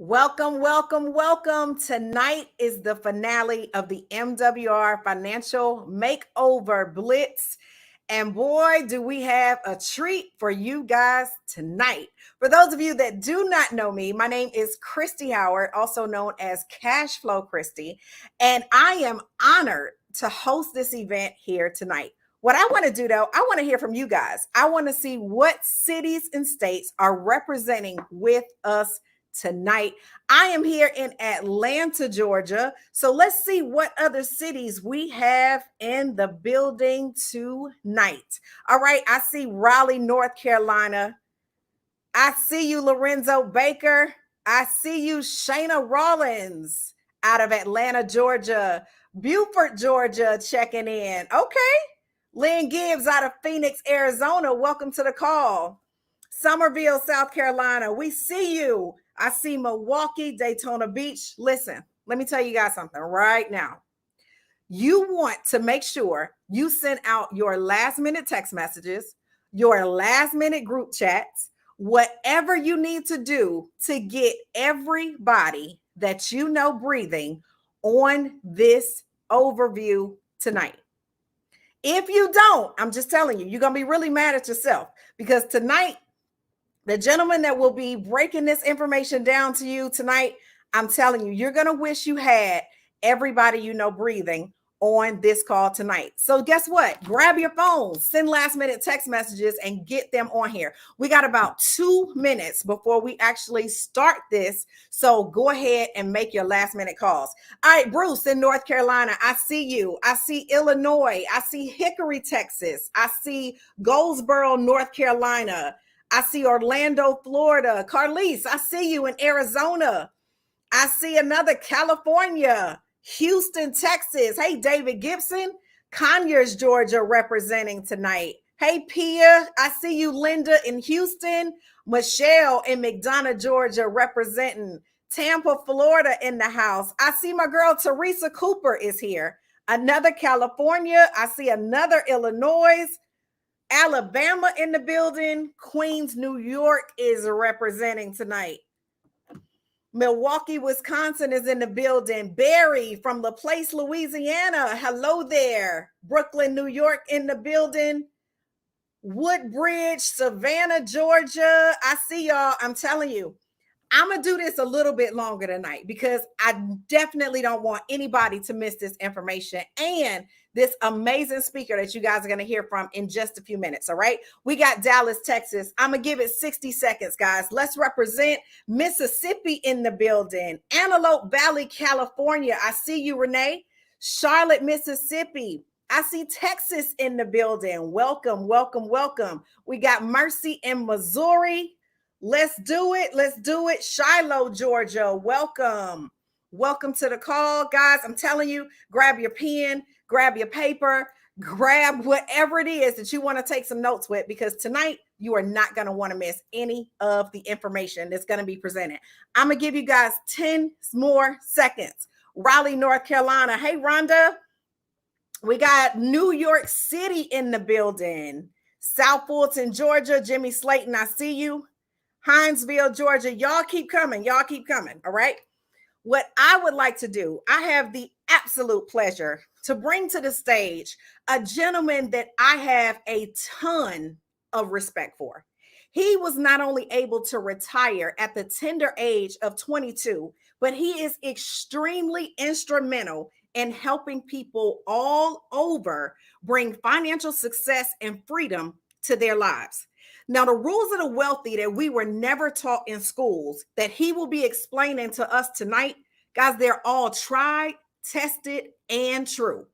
Welcome, welcome, welcome. Tonight is the finale of the MWR Financial Makeover Blitz. And boy, do we have a treat for you guys tonight. For those of you that do not know me, my name is Christy Howard, also known as Cash Flow Christy. And I am honored to host this event here tonight. What I want to do though, I want to hear from you guys. I want to see what cities and states are representing with us tonight. I am here in Atlanta, Georgia. So let's see what other cities we have in the building tonight. All right, I see Raleigh, North Carolina. I see you, Lorenzo Baker. I see you, Shayna Rollins out of Atlanta, Georgia. Beaufort, Georgia, checking in. Okay. Lynn Gibbs out of Phoenix, Arizona. Welcome to the call. Somerville, South Carolina. We see you. I see Milwaukee, Daytona Beach. Listen, let me tell you guys something right now. You want to make sure you send out your last minute text messages, your last minute group chats, whatever you need to do to get everybody that you know breathing on this overview tonight. If you don't, I'm just telling you, you're going to be really mad at yourself because tonight, the gentleman that will be breaking this information down to you tonight, I'm telling you, you're going to wish you had everybody you know breathing on this call tonight. So guess what? Grab your phone, send last minute text messages and get them on here. We got about 2 minutes before we actually start this. So go ahead and make your last minute calls. All right, Bruce in North Carolina, I see you. I see Illinois. I see Hickory, Texas. I see Goldsboro, North Carolina. I see Orlando, Florida. Carlise, I see you in Arizona. I see another California, Houston, Texas. Hey, David Gibson, Conyers, Georgia, representing tonight. Hey, Pia, I see you, Linda in Houston. Michelle in McDonough, Georgia, representing. Tampa, Florida in the house. I see my girl, Teresa Cooper is here. Another California. I see another Illinois. Alabama in the building. Queens, New York is representing tonight. Milwaukee, Wisconsin is in the building. Barry from LaPlace, Louisiana. Hello there. Brooklyn, New York in the building. Woodbridge, Savannah, Georgia. I see y'all. I'm telling you, I'm going to do this a little bit longer tonight because I definitely don't want anybody to miss this information and this amazing speaker that you guys are going to hear from in just a few minutes. All right. We got Dallas, Texas. I'm going to give it 60 seconds, guys. Let's represent Mississippi in the building. Antelope Valley, California. I see you, Renee. Charlotte, Mississippi. I see Texas in the building. Welcome, welcome, welcome. We got Mercy in Missouri. Let's do it. Let's do it. Shiloh, Georgia. Welcome. Welcome to the call, guys. I'm telling you, grab your pen, grab your paper, grab whatever it is that you want to take some notes with, because tonight you are not going to want to miss any of the information that's going to be presented. I'm going to give you guys 10 more seconds. Raleigh, North Carolina. Hey, Rhonda. We got New York City in the building. South Fulton, Georgia. Jimmy Slayton, I see you. Hinesville, Georgia. Y'all keep coming. Y'all keep coming. All right. What I would like to do, I have the absolute pleasure to bring to the stage a gentleman that I have a ton of respect for. He was not only able to retire at the tender age of 22, but he is extremely instrumental in helping people all over bring financial success and freedom to their lives. Now, the rules of the wealthy that we were never taught in schools that he will be explaining to us tonight, guys, they're all tried, tested, and true.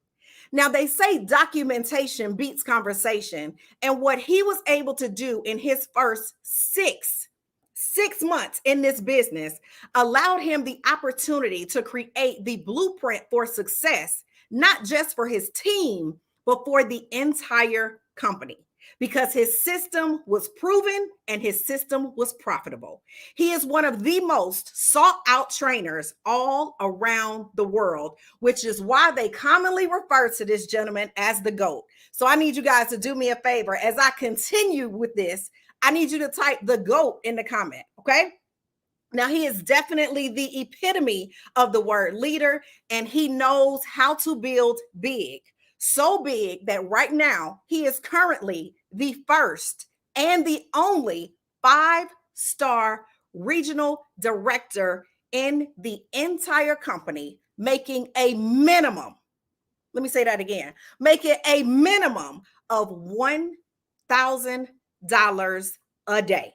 Now, they say documentation beats conversation. And what he was able to do in his first six months in this business allowed him the opportunity to create the blueprint for success, not just for his team, but for the entire company. Because his system was proven and his system was profitable. He is one of the most sought out trainers all around the world, which is why they commonly refer to this gentleman as the GOAT. So I need you guys to do me a favor. As I continue with this, I need you to type the GOAT in the comment, okay? Now, he is definitely the epitome of the word leader, and he knows how to build big. So big that right now he is currently the first and the only 5-star regional director in the entire company, making a minimum. Let me say that again. Making a minimum of $1,000 a day.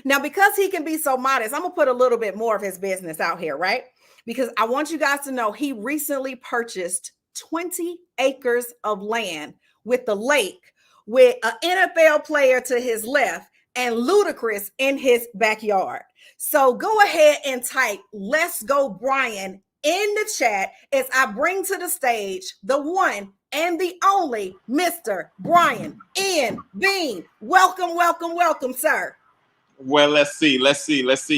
Now, because he can be so modest, I'm going to put a little bit more of his business out here, right? Because I want you guys to know he recently purchased 20 acres of land with the lake, with an NFL player to his left and Ludacris in his backyard. So go ahead and type "Let's Go Brian" in the chat as I bring to the stage the one and the only Mr. Brian N. Bean. Welcome, welcome, welcome, sir. Well, let's see.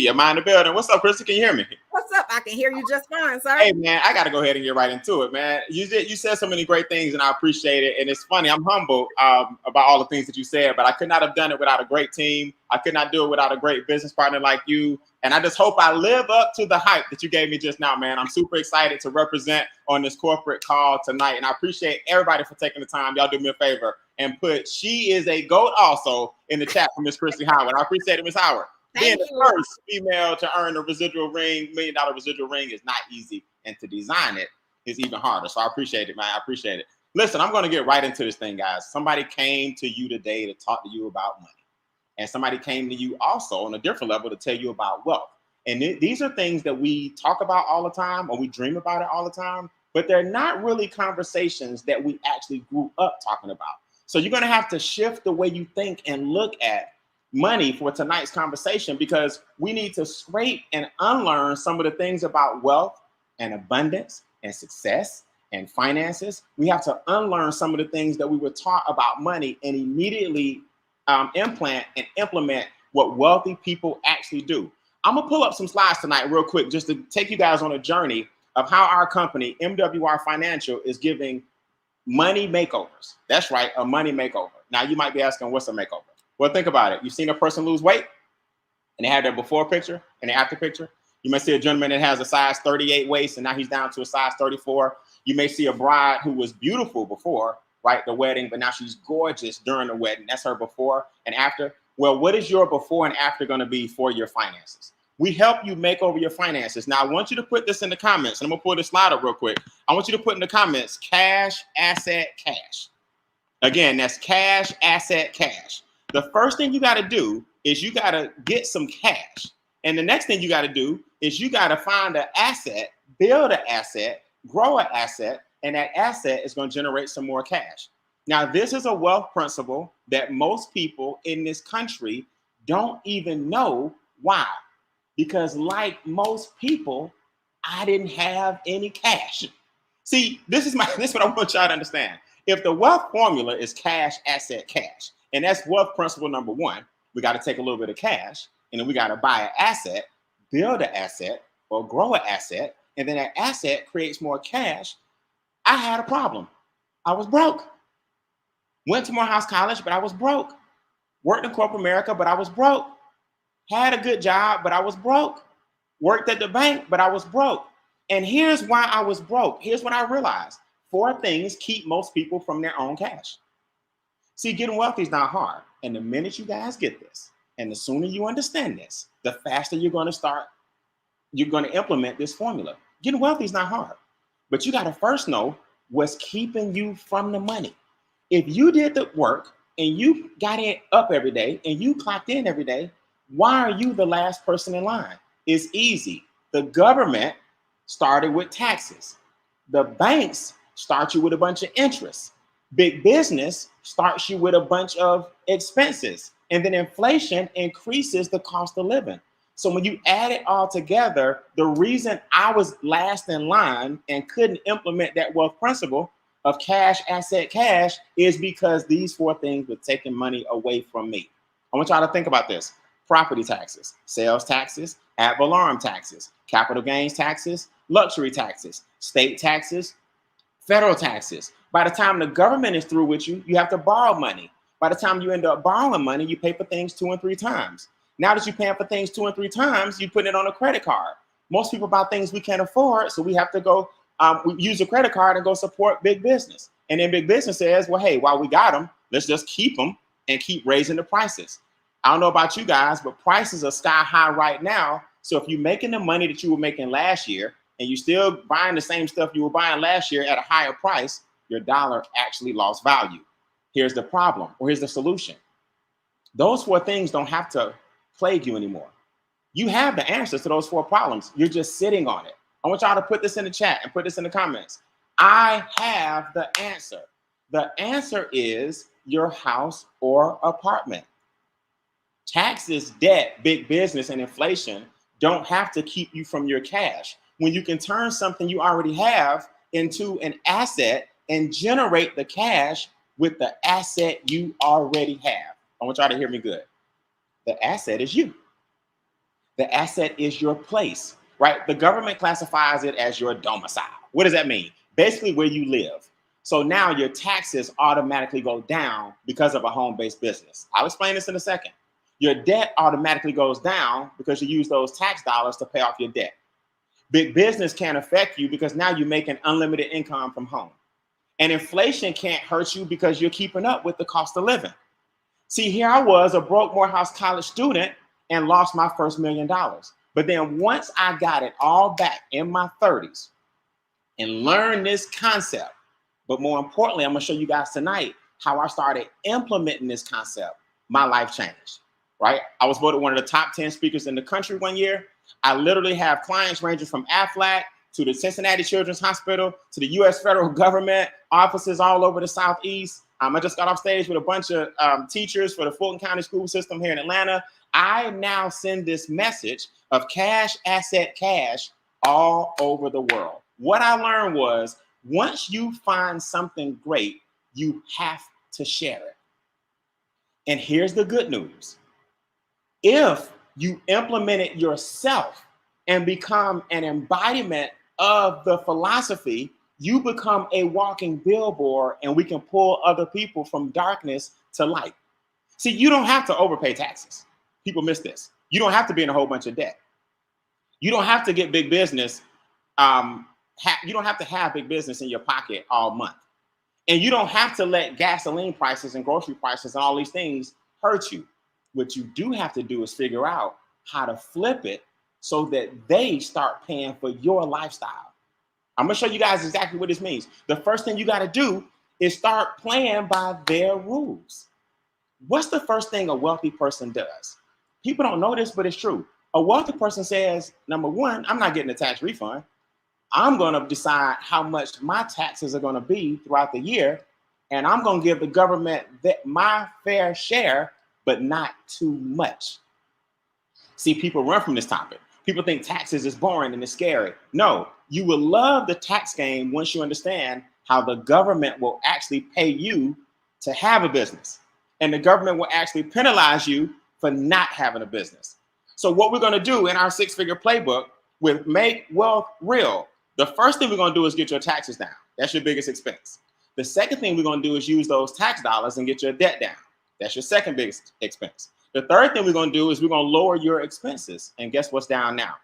Am I in the building? What's up, Christy? Can you hear me? What's up? I can hear you just fine, sir. Hey, man, I got to go ahead and get right into it, man. You said so many great things, and I appreciate it. And it's funny, I'm humble about all the things that you said, but I could not have done it without a great team. I could not do it without a great business partner like you. And I just hope I live up to the hype that you gave me just now, man. I'm super excited to represent on this corporate call tonight. And I appreciate everybody for taking the time. Y'all do me a favor and put "she is a GOAT" also in the chat for Miss Christy Howard. I appreciate it, Miss Howard. Being the first female to earn a residual ring, $1 million residual ring, is not easy. And to design it is even harder. So I appreciate it, man. I appreciate it. Listen, I'm going to get right into this thing, guys. Somebody came to you today to talk to you about money. And somebody came to you also on a different level to tell you about wealth. And these are things that we talk about all the time, or we dream about it all the time, but they're not really conversations that we actually grew up talking about. So you're going to have to shift the way you think and look at money for tonight's conversation, because we need to scrape and unlearn some of the things about wealth and abundance and success and finances. We have to unlearn some of the things that we were taught about money and immediately implant and implement what wealthy people actually do. I'm gonna pull up some slides tonight real quick just to take you guys on a journey of how our company, MWR Financial, is giving money makeovers. That's right, a money makeover. Now you might be asking, what's a makeover? Well, think about it. You've seen a person lose weight and they have their before picture and the after picture. You may see a gentleman that has a size 38 waist and now he's down to a size 34. You may see a bride who was beautiful before, right, the wedding, but now she's gorgeous during the wedding. That's her before and after. Well, what is your before and after going to be for your finances? We help you make over your finances. Now, I want you to put this in the comments. I'm going to pull this slide up real quick. I want you to put in the comments, cash, asset, cash. Again, that's cash, asset, cash. The first thing you got to do is you got to get some cash. And the next thing you got to do is you got to find an asset, build an asset, grow an asset, and that asset is going to generate some more cash. Now, this is a wealth principle that most people in this country don't even know. Why? Because like most people, I didn't have any cash. See, this is what I want y'all to understand. If the wealth formula is cash, asset, cash, and that's wealth principle number one, we got to take a little bit of cash, and then we got to buy an asset, build an asset, or grow an asset, and then that asset creates more cash. I had a problem. I was broke. Went to Morehouse College, but I was broke. Worked in corporate America, but I was broke. Had a good job, but I was broke. Worked at the bank, but I was broke. And here's why I was broke. Here's what I realized. 4 things keep most people from their own cash. See, getting wealthy is not hard. And the minute you guys get this, and the sooner you understand this, the faster you're going to implement this formula. Getting wealthy is not hard. But you got to first know what's keeping you from the money. If you did the work and you got it up every day and you clocked in every day, why are you the last person in line? It's easy. The government started with taxes. The banks start you with a bunch of interest. Big business starts you with a bunch of expenses. And then inflation increases the cost of living. So when you add it all together, the reason I was last in line and couldn't implement that wealth principle of cash, asset, cash is because these 4 things were taking money away from me. I want y'all to think about this. Property taxes, sales taxes, ad valorem taxes, capital gains taxes, luxury taxes, state taxes, federal taxes. By the time the government is through with you, you have to borrow money. By the time you end up borrowing money, you pay for things 2 and 3 times. Now that you're paying for things 2 and 3 times, you put it on a credit card. Most people buy things we can't afford, so we have to go we use a credit card and go support big business. And then big business says, well, hey, while we got them, let's just keep them and keep raising the prices. I don't know about you guys, but prices are sky high right now. So if you're making the money that you were making last year and you're still buying the same stuff you were buying last year at a higher price, your dollar actually lost value. Here's the problem, or here's the solution. Those 4 things don't have to plague you anymore. You have the answers to those 4 problems. You're just sitting on it. I want y'all to put this in the chat and put this in the comments. I have the answer. The answer is your house or apartment. Taxes, debt, big business, and inflation don't have to keep you from your cash. When you can turn something you already have into an asset and generate the cash with the asset you already have. I want y'all to hear me good. The asset is you. The asset is your place, right? The government classifies it as your domicile. What does that mean? Basically where you live. So now your taxes automatically go down because of a home-based business. I'll explain this in a second. Your debt automatically goes down because you use those tax dollars to pay off your debt. Big business can't affect you because now you're making unlimited income from home. And inflation can't hurt you because you're keeping up with the cost of living. See, here I was, a broke Morehouse College student, and lost my first $1 million. But then once I got it all back in my 30s and learned this concept, but more importantly, I'm gonna show you guys tonight how I started implementing this concept, my life changed, right? I was voted one of the top 10 speakers in the country one year. I literally have clients ranging from Aflac to the Cincinnati Children's Hospital to the U.S. federal government, offices all over the Southeast. I just got off stage with a bunch of teachers for the Fulton County school system here in Atlanta. I now send this message of cash, asset, cash all over the world. What I learned was once you find something great, you have to share it. And here's the good news. If you implement it yourself and become an embodiment of the philosophy, you become a walking billboard and we can pull other people from darkness to light. See, you don't have to overpay taxes. People miss this. You don't have to be in a whole bunch of debt. You don't have to get big business. You don't have to have big business in your pocket all month. And you don't have to let gasoline prices and grocery prices and all these things hurt you. What you do have to do is figure out how to flip it so that they start paying for your lifestyle. I'm gonna show you guys exactly what this means. The first thing you gotta do is start playing by their rules. What's the first thing a wealthy person does? People don't know this, but it's true. A wealthy person says, number one, I'm not getting a tax refund. I'm gonna decide how much my taxes are gonna be throughout the year, and I'm gonna give the government my fair share, but not too much. See, people run from this topic. People think taxes is boring and it's scary. No, you will love the tax game once you understand how the government will actually pay you to have a business. And the government will actually penalize you for not having a business. So what we're gonna do in our 6-figure playbook with Make Wealth Real, the first thing we're gonna do is get your taxes down. That's your biggest expense. The second thing we're gonna do is use those tax dollars and get your debt down. That's your second biggest expense. The third thing we're gonna do is we're gonna lower your expenses. And guess what's down now?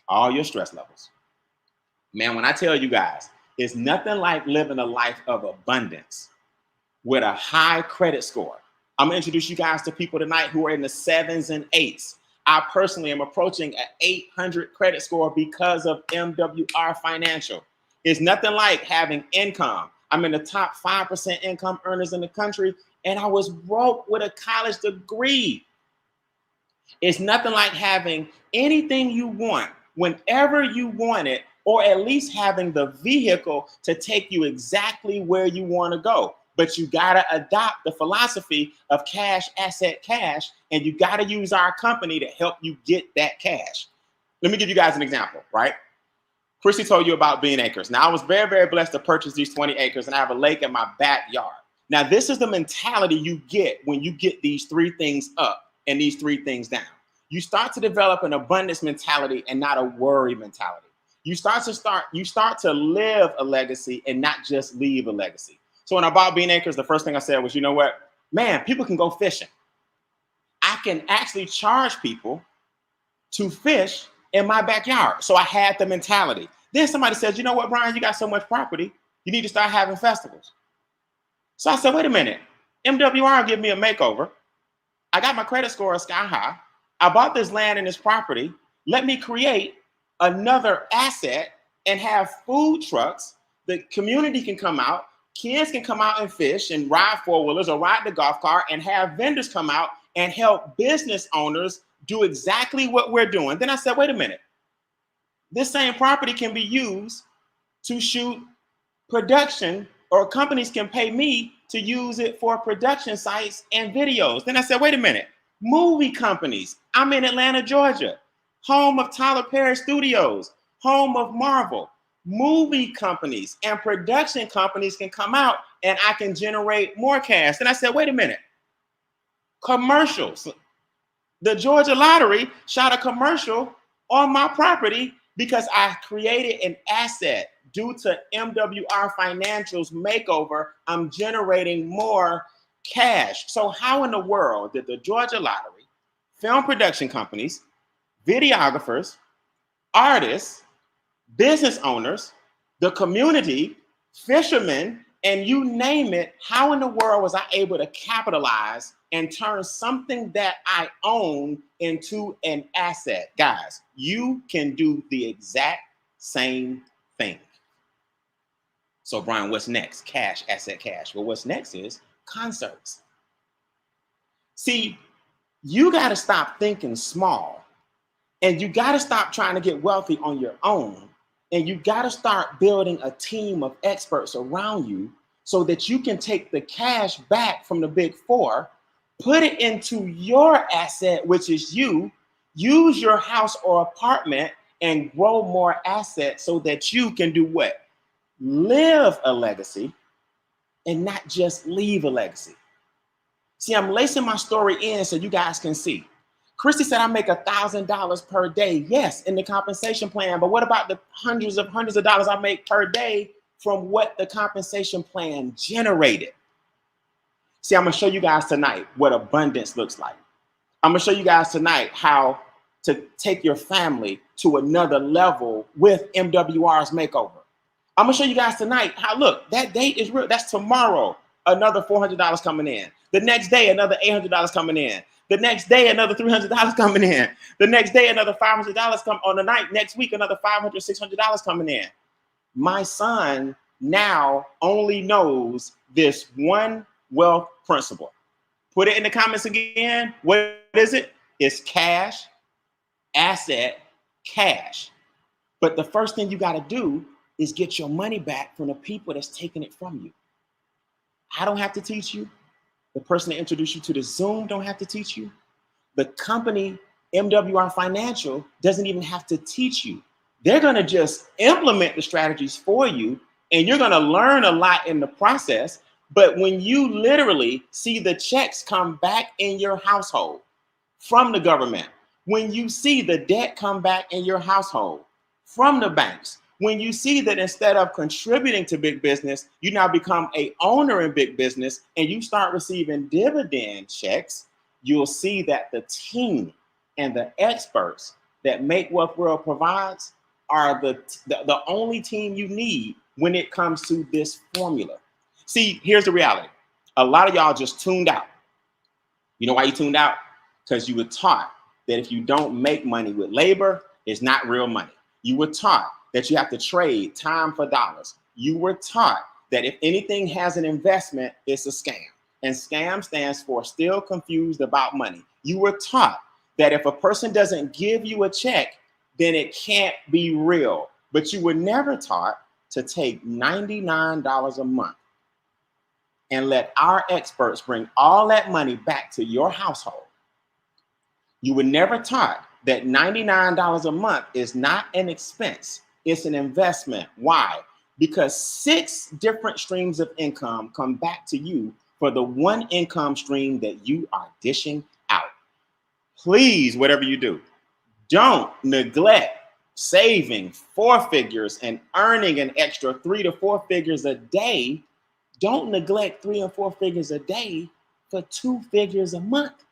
All your stress levels. Man, when I tell you guys, it's nothing like living a life of abundance with a high credit score. I'm gonna introduce you guys to people tonight who are in the 7s and 8s. I personally am approaching an 800 credit score because of MWR Financial. It's nothing like having income. I'm in the top 5% income earners in the country, and I was broke with a college degree. It's nothing like having anything you want, whenever you want it, or at least having the vehicle to take you exactly where you want to go. But you got to adopt the philosophy of cash, asset, cash, and you got to use our company to help you get that cash. Let me give you guys an example, right? Chrissy told you about Bean Acres. Now, I was very, very blessed to purchase these 20 acres, and I have a lake in my backyard. Now, this is the mentality you get when you get these 3 things up and these 3 things down. You start to develop an abundance mentality and not a worry mentality. You start to live a legacy and not just leave a legacy. So when I bought Bean Acres, the first thing I said was, you know what, man, people can go fishing. I I can actually charge people to fish in my backyard. So I had the mentality. Then somebody said, you know what, Brian, you got so much property, you need to start having festivals. So I said, wait a minute, MWR give me a makeover. I got my credit score sky high. I bought this land and this property. Let me create another asset and have food trucks. The community can come out. Kids can come out and fish and ride four-wheelers or ride the golf cart and have vendors come out and help business owners do exactly what we're doing. Then I said, wait a minute. This same property can be used to shoot production, or companies can pay me to use it for production sites and videos. Then I said, wait a minute. Movie companies. I'm in Atlanta, Georgia, home of Tyler Perry Studios, home of Marvel. Movie companies and production companies can come out and I can generate more cash. Then I said, wait a minute. Commercials. The Georgia Lottery shot a commercial on my property because I created an asset. Due to MWR Financial's makeover, I'm generating more cash. So how in the world did the Georgia Lottery, film production companies, videographers, artists, business owners, the community, fishermen, and you name it, how in the world was I able to capitalize and turn something that I own into an asset? Guys, you can do the exact same thing. So Brian, what's next? Cash, asset, cash. Well, what's next is concerts. See, you got to stop thinking small, and you got to stop trying to get wealthy on your own. And you got to start building a team of experts around you so that you can take the cash back from the big four, put it into your asset, which is you, use your house or apartment and grow more assets so that you can do what? Live a legacy and not just leave a legacy. See, I'm lacing my story in so you guys can see. Christy said I make $1,000 per day. Yes, in the compensation plan. But what about the hundreds of dollars I make per day from what the compensation plan generated? See, I'm going to show you guys tonight what abundance looks like. I'm going to show you guys tonight how to take your family to another level with MWR's makeover. I'm going to show you guys tonight how, look, that date is real. That's tomorrow, another $400 coming in. The next day, another $800 coming in. The next day, another $300 coming in. The next day, another $500 come on the night. Next week, another $500, $600 coming in. My son now only knows this one wealth principle. Put it in the comments again. What is it? It's cash, asset, cash. But the first thing you got to do is get your money back from the people that's taking it from you. I don't have to teach you. The person that introduced you to the Zoom don't have to teach you. The company, MWR Financial, doesn't even have to teach you. They're going to just implement the strategies for you, and you're going to learn a lot in the process. But when you literally see the checks come back in your household from the government, when you see the debt come back in your household from the banks, when you see that instead of contributing to big business, you now become an owner in big business and you start receiving dividend checks, you'll see that the team and the experts that Make Wealth World provides are the only team you need when it comes to this formula. See, here's the reality. A lot of y'all just tuned out. You know why you tuned out? Because you were taught that if you don't make money with labor, it's not real money. You were taught that you have to trade time for dollars. You were taught that if anything has an investment, it's a scam. And scam stands for still confused about money. You were taught that if a person doesn't give you a check, then it can't be real. But you were never taught to take $99 a month and let our experts bring all that money back to your household. You were never taught that $99 a month is not an expense. It's an investment. Why? Because 6 different streams of income come back to you for the one income stream that you are dishing out. Please, whatever you do, don't neglect saving 4 figures and earning an extra 3 to 4 figures a day. Don't neglect 3 and 4 figures a day for 2 figures a month.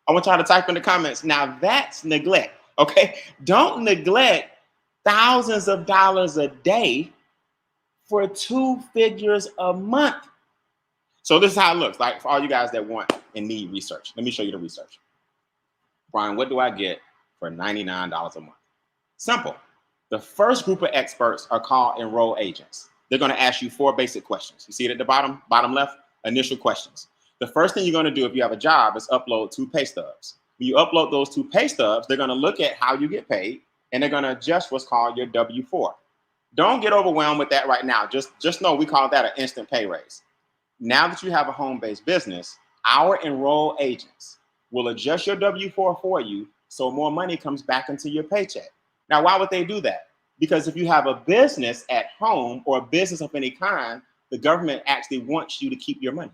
I want y'all to type in the comments. Now that's neglect, okay? Don't neglect thousands of dollars a day for 2 figures a month. So this is how it looks like for all you guys that want and need research. Let me show you the research. Brian, what do I get for $99 a month? Simple. The first group of experts are called enroll agents. They're going to ask you 4 basic questions. You see it at the bottom left? Initial questions. The first thing you're going to do if you have a job is upload 2 pay stubs. When you upload those 2 pay stubs, they're going to look at how you get paid, and they're going to adjust what's called your W-4. Don't get overwhelmed with that right now. Just know we call that an instant pay raise. Now that you have a home-based business, our enroll agents will adjust your W-4 for you so more money comes back into your paycheck. Now, why would they do that? Because if you have a business at home or a business of any kind, the government actually wants you to keep your money.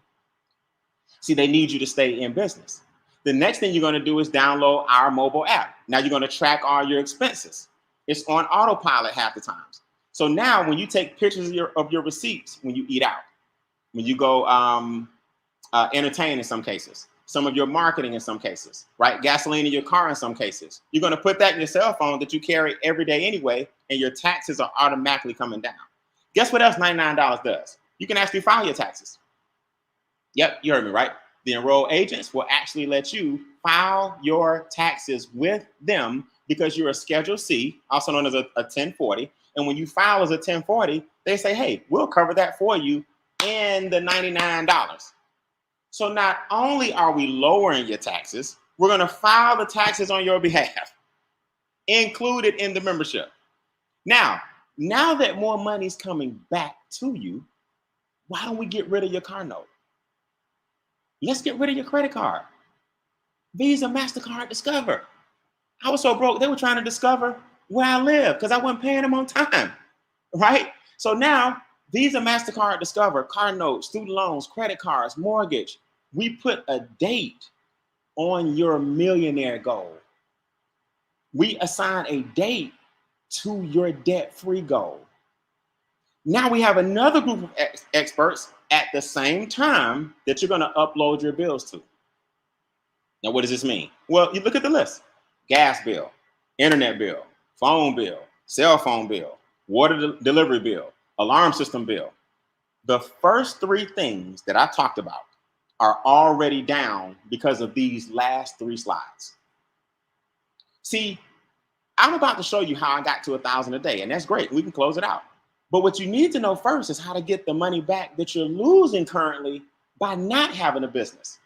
See, they need you to stay in business. The next thing you're going to do is download our mobile app. Now you're going to track all your expenses. It's on autopilot half the times. So now when you take pictures of your receipts, when you eat out, when you go entertain in some cases, some of your marketing in some cases, right? Gasoline in your car in some cases. You're going to put that in your cell phone that you carry every day anyway, and your taxes are automatically coming down. Guess what else $99 does? You can actually file your taxes. Yep, you heard me, right? The enroll agents will actually let you file your taxes with them because you're a Schedule C, also known as a 1040. And when you file as a 1040, they say, hey, we'll cover that for you in the $99. So not only are we lowering your taxes, we're going to file the taxes on your behalf, included in the membership. Now that more money's coming back to you, why don't we get rid of your car note? Let's get rid of your credit card. Visa, MasterCard, Discover. I was so broke, they were trying to discover where I live because I wasn't paying them on time, right? So now, Visa, MasterCard, Discover, car notes, student loans, credit cards, mortgage, we put a date on your millionaire goal. We assign a date to your debt-free goal. Now we have another group of experts at the same time that you're going to upload your bills to. Now, what does this mean? Well, you look at the list. Gas bill, internet bill, phone bill, cell phone bill, water delivery bill, alarm system bill. The first 3 things that I talked about are already down because of these last 3 slides. See, I'm about to show you how I got to 1,000 a day, and that's great. We can close it out. But what you need to know first is how to get the money back that you're losing currently by not having a business.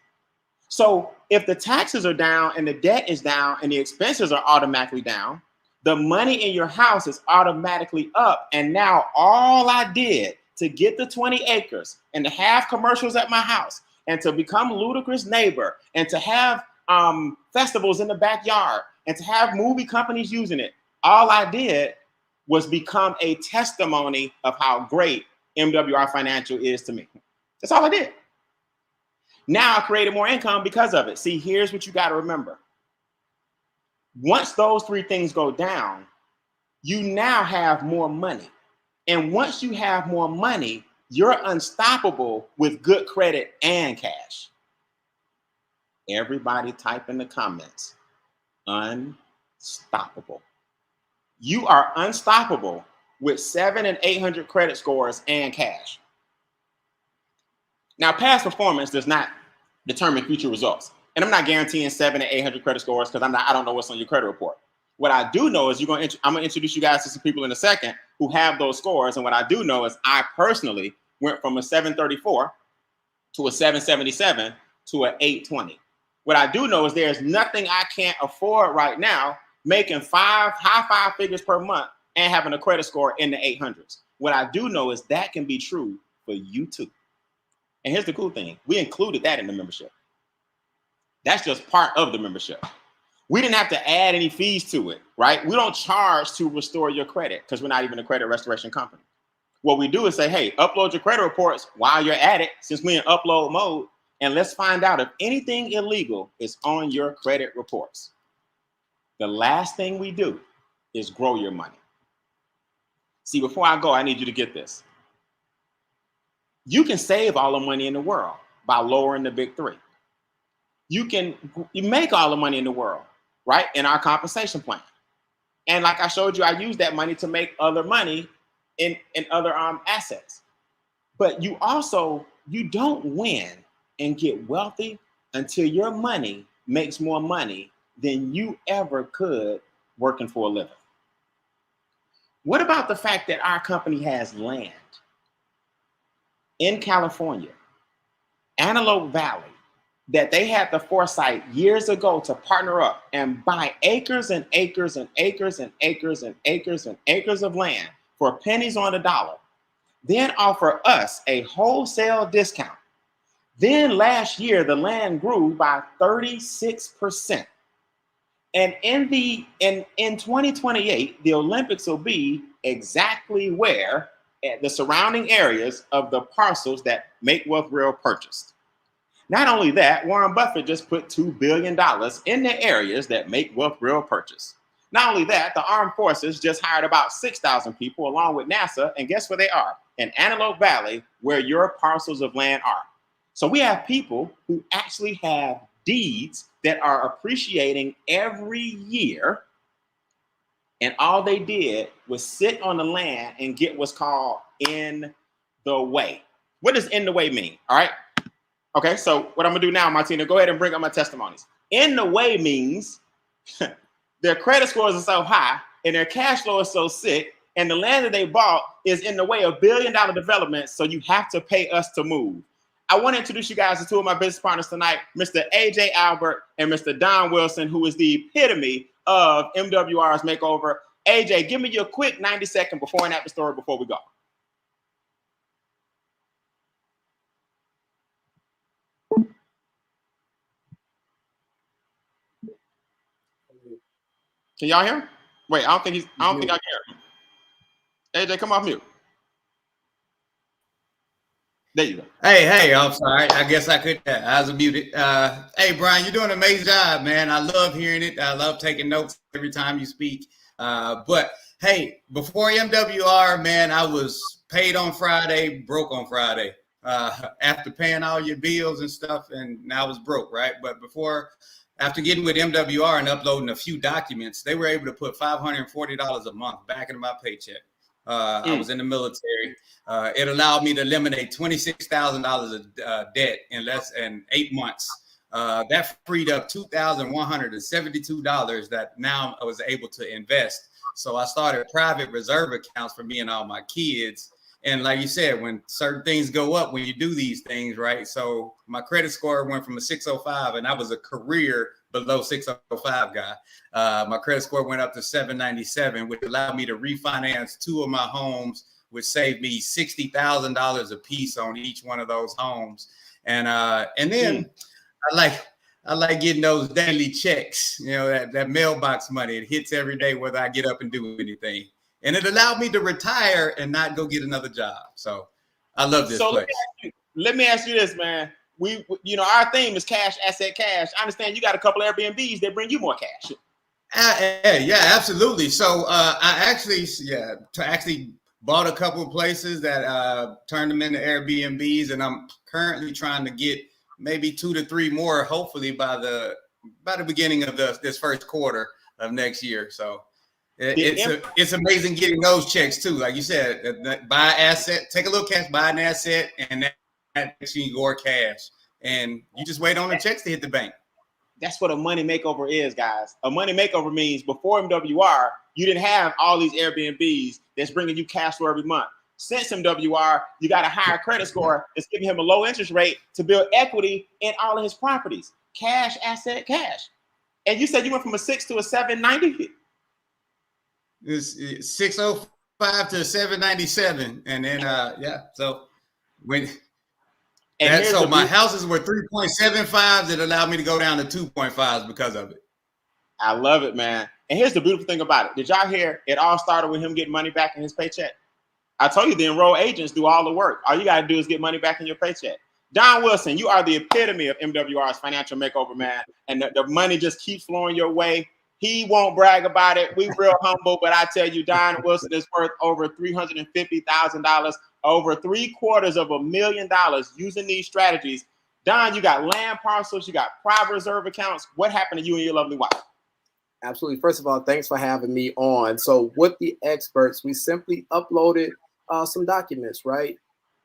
So if the taxes are down and the debt is down and the expenses are automatically down, the money in your house is automatically up. And now all I did to get the 20 acres and to have commercials at my house and to become Ludacris' neighbor and to have festivals in the backyard and to have movie companies using it, all I did was become a testimony of how great MWR Financial is to me. That's all I did. Now I created more income because of it. See, here's what you got to remember. Once those 3 things go down, you now have more money. And once you have more money, you're unstoppable with good credit and cash. Everybody type in the comments, unstoppable. You are unstoppable with 700 and 800 credit scores and cash. Now, past performance does not determine future results. And I'm not guaranteeing 700 and 800 credit scores because I don't know what's on your credit report. What I do know is I'm going to introduce you guys to some people in a second who have those scores. And what I do know is I personally went from a 734 to a 777 to an 820. What I do know is there's nothing I can't afford right now making high 5 figures per month and having a credit score in the 800s. What I do know is that can be true for you too. And here's the cool thing. We included that in the membership. That's just part of the membership. We didn't have to add any fees to it, right? We don't charge to restore your credit because we're not even a credit restoration company. What we do is say, hey, upload your credit reports while you're at it, since we're in upload mode, and let's find out if anything illegal is on your credit reports. The last thing we do is grow your money. See, before I go, I need you to get this. You can save all the money in the world by lowering the big 3. you make all the money in the world, right? In our compensation plan. And like I showed you, I use that money to make other money in other assets. But you don't win and get wealthy until your money makes more money than you ever could working for a living. What about the fact that our company has land in California, Antelope Valley, that they had the foresight years ago to partner up and buy acres and acres and acres and acres and acres and acres of land for pennies on the dollar, then offer us a wholesale discount. Then last year, the land grew by 36%. And in 2028, the Olympics will be exactly where the surrounding areas of the parcels that Make Wealth Real purchased. Not only that, Warren Buffett just put $2 billion in the areas that Make Wealth Real purchased. Not only that, the armed forces just hired about 6,000 people along with NASA, and guess where they are? In Antelope Valley, where your parcels of land are. So we have people who actually have deeds that are appreciating every year, and all they did was sit on the land and get what's called in the way. What does in the way mean? All right. Okay, so what I'm gonna do now, Martina, go ahead and bring up my testimonies. In the way means their credit scores are so high and their cash flow is so sick, and the land that they bought is in the way of billion-dollar development, so you have to pay us to move. I want to introduce you guys to two of my business partners tonight, Mr. AJ Albert and Mr. Don Wilson, who is the epitome of MWR's makeover. AJ, give me your quick 90-second before and after story before we go. Can y'all hear him? Wait, I don't think I can hear him. AJ, come off mute. There you go. Hey, I'm sorry. I guess I could. I was muted. Hey, Brian, you're doing an amazing job, man. I love hearing it. I love taking notes every time you speak. But hey, before MWR, man, I was paid on Friday, broke on Friday. After paying all your bills and stuff, and now I was broke, right? But after getting with MWR and uploading a few documents, they were able to put $540 a month back into my paycheck. I was in the military. It allowed me to eliminate $26,000 of debt in less than 8 months. That freed up $2,172 that now I was able to invest. So I started private reserve accounts for me and all my kids. And like you said, when certain things go up, when you do these things, right? So my credit score went from a 605, and I was a career below 605 guy. My credit score went up to 797, which allowed me to refinance two of my homes, which saved me $60,000 a piece on each one of those homes. And then I like getting those daily checks, you know, that mailbox money. It hits every day whether I get up and do anything. And it allowed me to retire and not go get another job. So I love this place. Let me ask you this, man. We our theme is cash, asset, cash. I understand you got a couple Airbnbs that bring you more cash. Yeah, absolutely. So I actually bought a couple of places that turned them into Airbnbs, and I'm currently trying to get maybe 2 to 3 more, hopefully by the beginning of this first quarter of next year. So it's amazing getting those checks too. Like you said, buy asset, take a little cash, buy an asset, and that makes you your cash. And you just wait on the checks to hit the bank. That's what a money makeover is, guys. A money makeover means before MWR, you didn't have all these Airbnbs that's bringing you cash flow every month. Since MWR, you got a higher credit score that's giving him a low interest rate to build equity in all of his properties. Cash, asset, cash. And you said you went from a 6 to a 790? It's 605 to 797, and then so my houses were 3.75s that allowed me to go down to 2.5s because of it. I love it, man. And here's the beautiful thing about it. Did y'all hear it all started with him getting money back in his paycheck? I told you the enrolled agents do all the work. All you got to do is get money back in your paycheck. Don Wilson, you are the epitome of MWR's financial makeover, man. And the money just keeps flowing your way. He won't brag about it. We real humble, but I tell you, Don Wilson is worth over $350,000, over $750,000 using these strategies. Don, you got land parcels, you got private reserve accounts. What happened to you and your lovely wife? Absolutely. First of all, thanks for having me on. So with the experts, we simply uploaded some documents, right?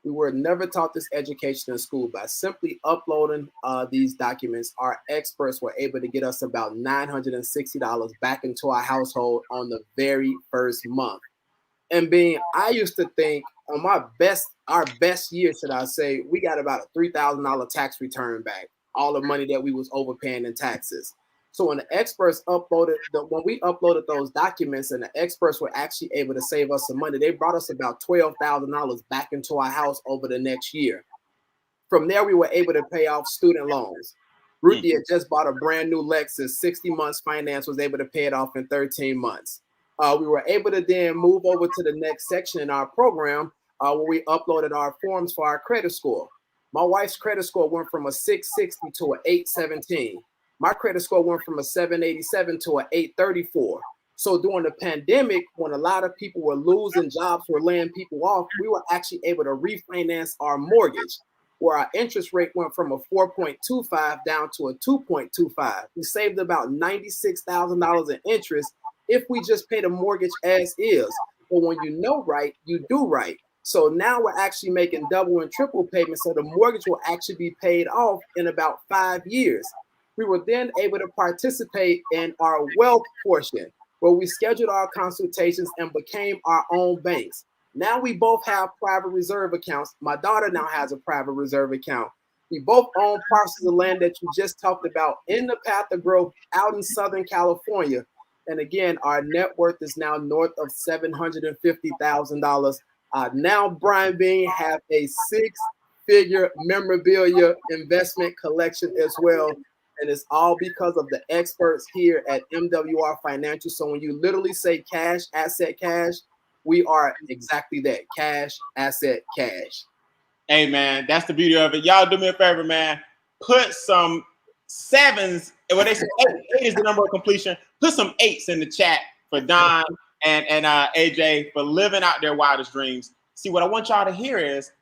We were never taught this education in school. By simply uploading these documents, our experts were able to get us about $960 back into our household on the very first month. And I used to think on our best year, should I say, we got about a $3,000 tax return back, all the money that we was overpaying in taxes. So when the experts when we uploaded those documents and the experts were actually able to save us some money, they brought us about $12,000 back into our house over the next year. From there, we were able to pay off student loans. Ruthie had just bought a brand new Lexus, 60 months finance, was able to pay it off in 13 months. We were able to then move over to the next section in our program where we uploaded our forms for our credit score. My wife's credit score went from a 660 to an 817. My credit score went from a 787 to an 834. So during the pandemic, when a lot of people were losing jobs, were laying people off, we were actually able to refinance our mortgage, where our interest rate went from a 4.25 down to a 2.25. We saved about $96,000 in interest if we just pay the mortgage as is. But when you know right, you do right. So now we're actually making double and triple payments, so the mortgage will actually be paid off in about 5 years. We were then able to participate in our wealth portion, where we scheduled our consultations and became our own banks. Now we both have private reserve accounts. My daughter now has a private reserve account. We both own parcels of land that you just talked about in the path of growth out in Southern California. And again, our net worth is now north of $750,000. Now Brian Bean have a 6-figure memorabilia investment collection as well. And it's all because of the experts here at MWR Financial. So when you literally say cash, asset, cash, we are exactly that: cash, asset, cash. Hey, man, that's the beauty of it. Y'all do me a favor, man. Put some 7s. What they say, 8 is the number of completion. Put some 8s in the chat for Don and AJ for living out their wildest dreams. See, what I want y'all to hear is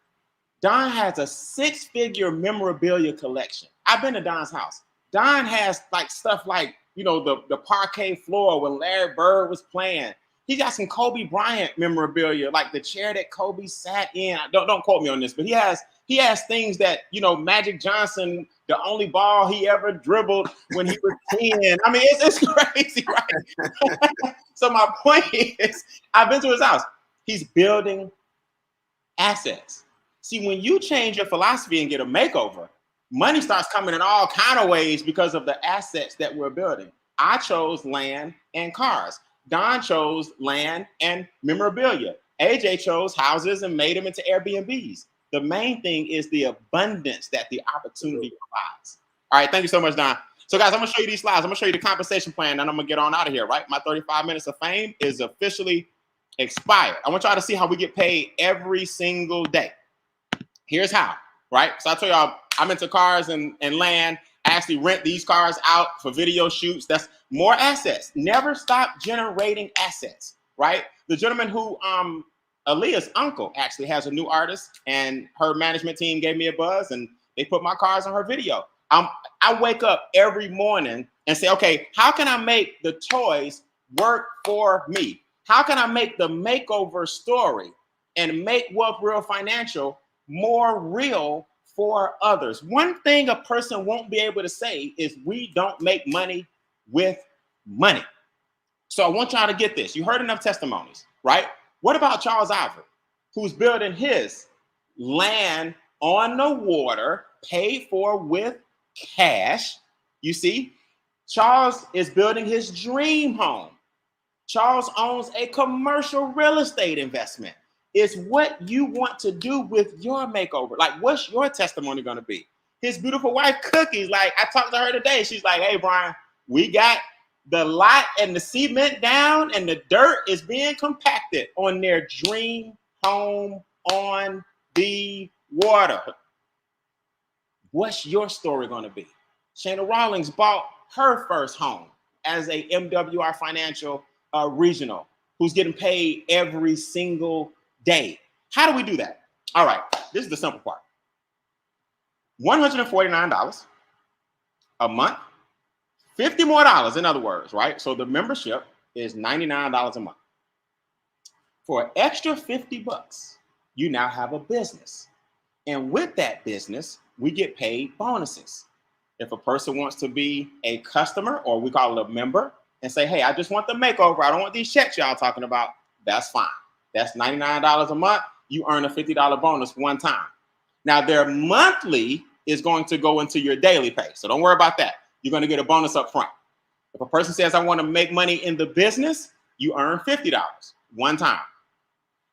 Don has a 6-figure memorabilia collection. I've been to Don's house. Don has like stuff like, you know, the parquet floor when Larry Bird was playing. He got some Kobe Bryant memorabilia, like the chair that Kobe sat in. Don't quote me on this, but he has things that, you know, Magic Johnson, the only ball he ever dribbled when he was 10. I mean, it's crazy, right? So my point is, I've been to his house. He's building assets. See, when you change your philosophy and get a makeover, money starts coming in all kind of ways because of the assets that we're building. I chose land and cars. Don chose land and memorabilia. AJ chose houses and made them into Airbnbs. The main thing is the abundance that the opportunity provides. All right, thank you so much, Don. So guys, I'm gonna show you these slides. I'm gonna show you the compensation plan, and I'm gonna get on out of here, right? My 35 minutes of fame is officially expired. I want y'all to see how we get paid every single day. Here's how, right? So I told y'all I'm into cars and land. I actually rent these cars out for video shoots. That's more assets. Never stop generating assets, right? The gentleman who, Aaliyah's uncle actually has a new artist, and her management team gave me a buzz and they put my cars on her video. I wake up every morning and say, okay, how can I make the toys work for me? How can I make the makeover story and make Wealth Real Financial more real for others? One thing a person won't be able to say is we don't make money with money. So I want y'all to get this. You heard enough testimonies, right? What about Charles Ivory, who's building his land on the water, paid for with cash? You see, Charles is building his dream home. Charles owns a commercial real estate investment. It's what you want to do with your makeover. Like, what's your testimony going to be? His beautiful wife, Cookies, like, I talked to her today. She's like, hey, Brian, we got the lot and the cement down and the dirt is being compacted on their dream home on the water. What's your story going to be? Shana Rawlings bought her first home as a MWR Financial regional who's getting paid every single day. How do we do that? All right, this is the simple part. $149 a month, $50 more, in other words, right? So the membership is $99 a month. For an extra $50, you now have a business. And with that business, we get paid bonuses. If a person wants to be a customer, or we call it a member, and say, hey, I just want the makeover, I don't want these checks y'all talking about, that's fine. That's $99 a month. You earn a $50 bonus one time. Now, their monthly is going to go into your daily pay. So don't worry about that. You're going to get a bonus up front. If a person says, I want to make money in the business, you earn $50 one time.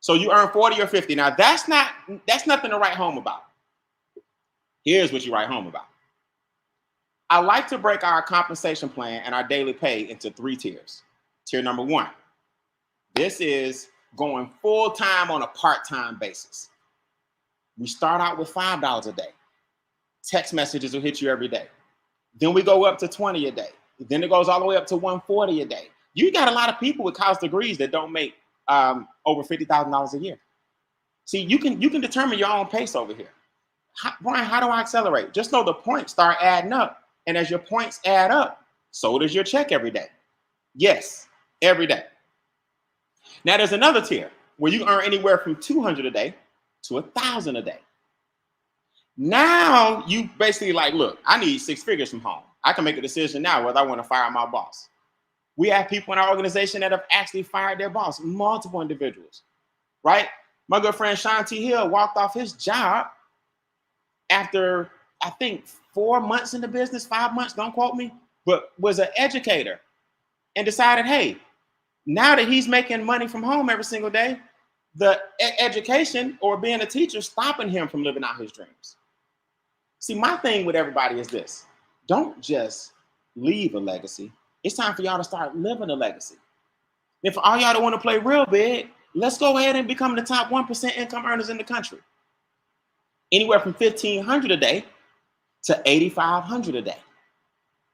So you earn 40 or 50. Now, that's nothing to write home about. Here's what you write home about. I like to break our compensation plan and our daily pay into 3 tiers. Tier number 1, this is going full-time on a part-time basis. We start out with $5 a day. Text messages will hit you every day. Then we go up to 20 a day. Then it goes all the way up to 140 a day. You got a lot of people with college degrees that don't make over $50,000 a year. See, you can determine your own pace over here. Brian, how do I accelerate? Just know the points start adding up. And as your points add up, so does your check every day. Yes, every day. Now there's another tier where you earn anywhere from $200 a day to $1,000 a day. Now you basically like, look, I need 6 figures from home. I can make a decision now whether I want to fire my boss. We have people in our organization that have actually fired their boss, multiple individuals, right? My good friend Sean T. Hill walked off his job after, I think, 4 months in the business, 5 months, don't quote me, but was an educator and decided, hey, now that he's making money from home every single day, the education or being a teacher stopping him from living out his dreams. See, my thing with everybody is this. Don't just leave a legacy. It's time for y'all to start living a legacy. And for all y'all that want to play real big, let's go ahead and become the top 1% income earners in the country. Anywhere from $1,500 a day to $8,500 a day.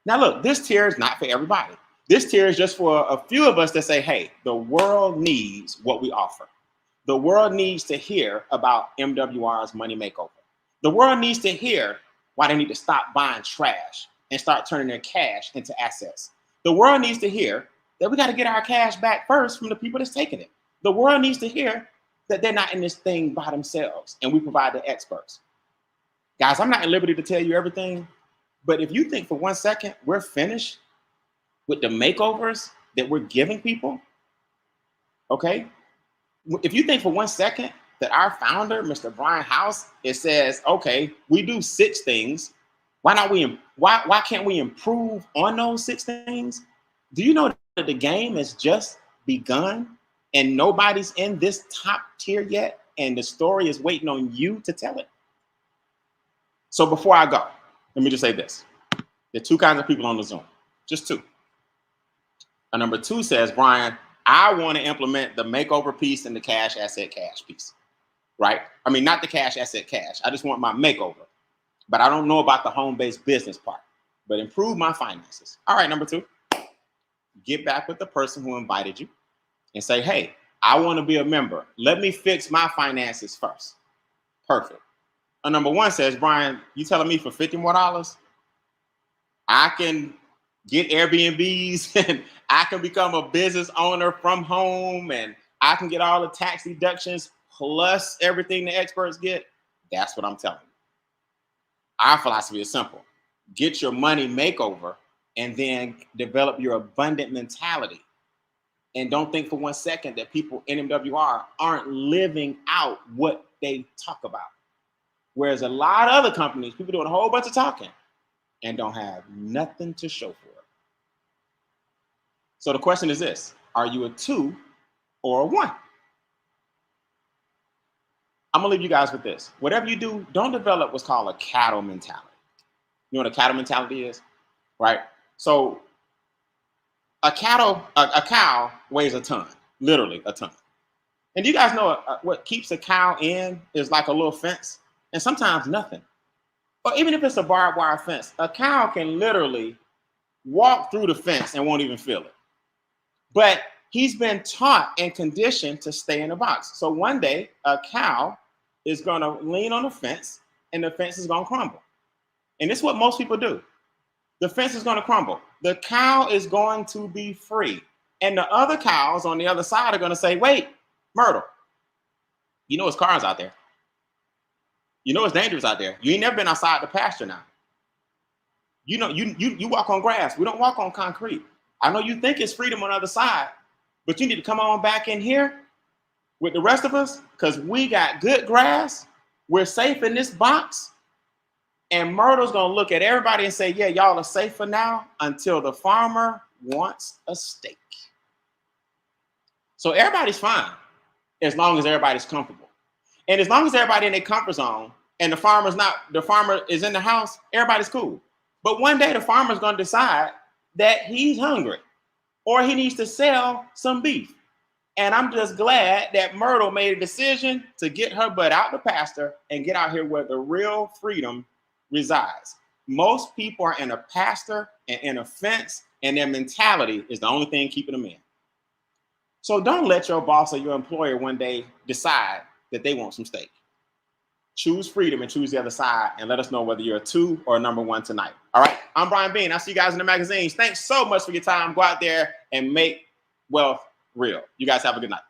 Now look, this tier is not for everybody. This tier is just for a few of us that say, hey, the world needs what we offer. The world needs to hear about MWR's money makeover. The world needs to hear why they need to stop buying trash and start turning their cash into assets. The world needs to hear that we got to get our cash back first from the people that's taking it. The world needs to hear that they're not in this thing by themselves and we provide the experts. Guys, I'm not at liberty to tell you everything, but if you think for 1 second we're finished with the makeovers that we're giving people, okay? If you think for 1 second that our founder, Mr. Brian House, it says, okay, we do 6 things. Why can't we improve on those 6 things? Do you know that the game has just begun and nobody's in this top tier yet? And the story is waiting on you to tell it. So before I go, let me just say this. There are 2 kinds of people on the Zoom, just 2. Number 2 says, Brian, I want to implement the makeover piece and the cash asset cash piece, right? I mean, not the cash asset cash. I just want my makeover, but I don't know about the home-based business part, but improve my finances. All right, number 2, get back with the person who invited you and say, hey, I want to be a member. Let me fix my finances first. Perfect. Number 1 says, Brian, you telling me for $50 more, I can get Airbnbs and I can become a business owner from home and I can get all the tax deductions plus everything the experts get? That's what I'm telling you. Our philosophy is simple. Get your money makeover and then develop your abundant mentality. And don't think for 1 second that people in MWR aren't living out what they talk about. Whereas a lot of other companies, people doing a whole bunch of talking and don't have nothing to show for it. So the question is this, are you a 2 or a 1? I'm gonna leave you guys with this. Whatever you do, don't develop what's called a cattle mentality. You know what a cattle mentality is, right? So a cow weighs a ton, literally a ton. And do you guys know what keeps a cow in is like a little fence and sometimes nothing. Or even if it's a barbed wire fence, a cow can literally walk through the fence and won't even feel it. But he's been taught and conditioned to stay in the box. So one day a cow is gonna lean on the fence and the fence is gonna crumble. And this is what most people do. The fence is going to crumble. The cow is going to be free. And the other cows on the other side are going to say, wait, Myrtle, you know it's cars out there. You know it's dangerous out there. You ain't never been outside the pasture now. You know, you walk on grass. We don't walk on concrete. I know you think it's freedom on the other side, but you need to come on back in here with the rest of us because we got good grass. We're safe in this box. And Myrtle's going to look at everybody and say, yeah, y'all are safe for now until the farmer wants a steak. So everybody's fine as long as everybody's comfortable. And as long as everybody in their comfort zone and the farmer is in the house, everybody's cool. But one day the farmer's going to decide that he's hungry or he needs to sell some beef. And I'm just glad that Myrtle made a decision to get her butt out the pasture and get out here where the real freedom resides. Most people are in a pasture and in a fence, and their mentality is the only thing keeping them in. So don't let your boss or your employer one day decide that they want some steak. Choose freedom and choose the other side, and let us know whether you're a 2 or a number 1 tonight. All right, I'm Brian Bean. I'll see you guys in the magazines. Thanks so much for your time. Go out there and make wealth real. You guys have a good night.